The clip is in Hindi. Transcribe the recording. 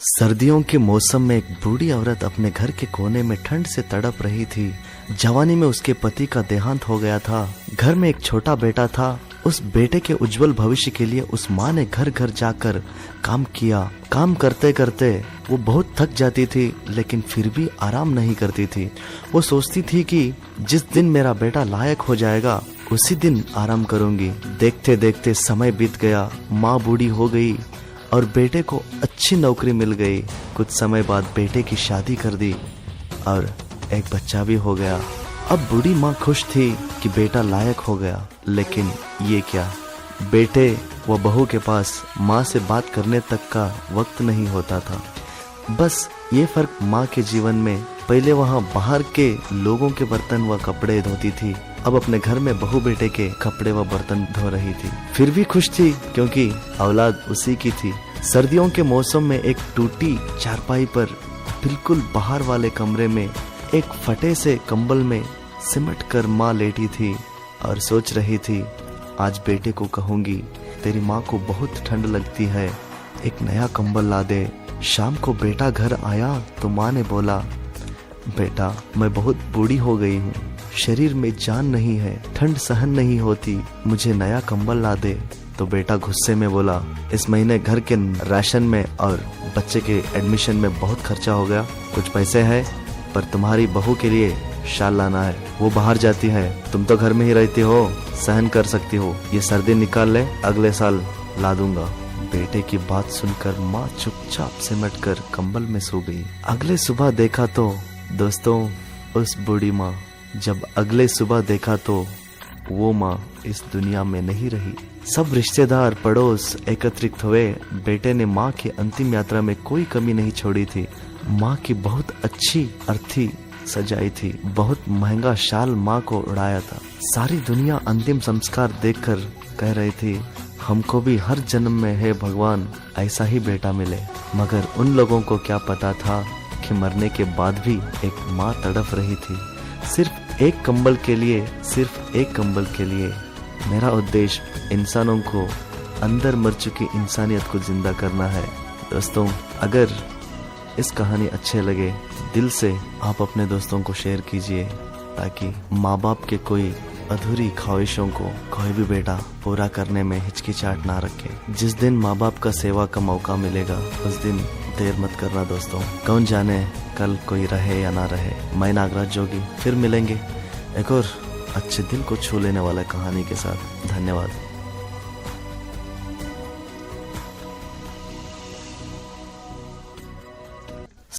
सर्दियों के मौसम में एक बूढ़ी औरत अपने घर के कोने में ठंड से तड़प रही थी। जवानी में उसके पति का देहांत हो गया था। घर में एक छोटा बेटा था। उस बेटे के उज्जवल भविष्य के लिए उस माँ ने घर घर जाकर काम किया। काम करते करते वो बहुत थक जाती थी, लेकिन फिर भी आराम नहीं करती थी। वो सोचती थी कि जिस दिन मेरा बेटा लायक हो जाएगा उसी दिन आराम करूंगी। देखते देखते समय बीत गया। माँ बूढ़ी हो गई और बेटे को अच्छी नौकरी मिल गई। कुछ समय बाद बेटे की शादी कर दी और एक बच्चा भी हो गया। अब बूढ़ी माँ खुश थी कि बेटा लायक हो गया, लेकिन ये क्या, बेटे व बहू के पास माँ से बात करने तक का वक्त नहीं होता था। बस ये फर्क माँ के जीवन में, पहले वहाँ बाहर के लोगों के बर्तन व कपड़े धोती थी, अब अपने घर में बहू बेटे के कपड़े व बर्तन धो रही थी। फिर भी खुश थी क्योंकि औलाद उसी की थी। सर्दियों के मौसम में एक टूटी चारपाई पर बिल्कुल बाहर वाले कमरे में एक फटे से कंबल में सिमट कर माँ लेटी थी और सोच रही थी, आज बेटे को कहूंगी तेरी माँ को बहुत ठंड लगती है, एक नया कंबल ला दे। शाम को बेटा घर आया तो माँ ने बोला, बेटा मैं बहुत बूढ़ी हो गई हूँ, शरीर में जान नहीं है, ठंड सहन नहीं होती, मुझे नया कंबल ला दे। तो बेटा गुस्से में बोला, इस महीने घर के राशन में और बच्चे के एडमिशन में बहुत खर्चा हो गया, कुछ पैसे है पर तुम्हारी बहू के लिए शाल लाना है, वो बाहर जाती है, तुम तो घर में ही रहती हो, सहन कर सकती हो, ये सर्दी निकाल ले, अगले साल ला दूंगा। बेटे की बात सुनकर माँ चुपचाप सिमट कर कंबल में सो गई। अगले सुबह देखा तो दोस्तों, उस बूढ़ी माँ, जब अगले सुबह देखा तो वो माँ इस दुनिया में नहीं रही। सब रिश्तेदार पड़ोस एकत्रित हुए। बेटे ने माँ की अंतिम यात्रा में कोई कमी नहीं छोड़ी थी। माँ की बहुत अच्छी अर्थी सजाई थी, बहुत महंगा शाल माँ को उड़ाया था। सारी दुनिया अंतिम संस्कार देखकर कह रही थी, हमको भी हर जन्म में है भगवान ऐसा ही बेटा मिले। मगर उन लोगों को क्या पता था कि मरने के बाद भी एक माँ तड़प रही थी, सिर्फ एक कंबल के लिए, सिर्फ एक कंबल के लिए। मेरा उद्देश्य इंसानों को, अंदर मर चुकी इंसानियत को जिंदा करना है। दोस्तों, अगर इस कहानी अच्छे लगे, दिल से आप अपने दोस्तों को शेयर कीजिए, ताकि माँ बाप के कोई अधूरी ख्वाहिशों को कोई भी बेटा पूरा करने में हिचकिचाहट ना रखे। जिस दिन माँ बाप का सेवा का मौका मिलेगा उस दिन देर मत करना दोस्तों। कौन जाने कल कोई रहे या ना रहे। मैं नागराज जोगी, फिर मिलेंगे एक और अच्छे दिल को छू लेने वाला कहानी के साथ। धन्यवाद।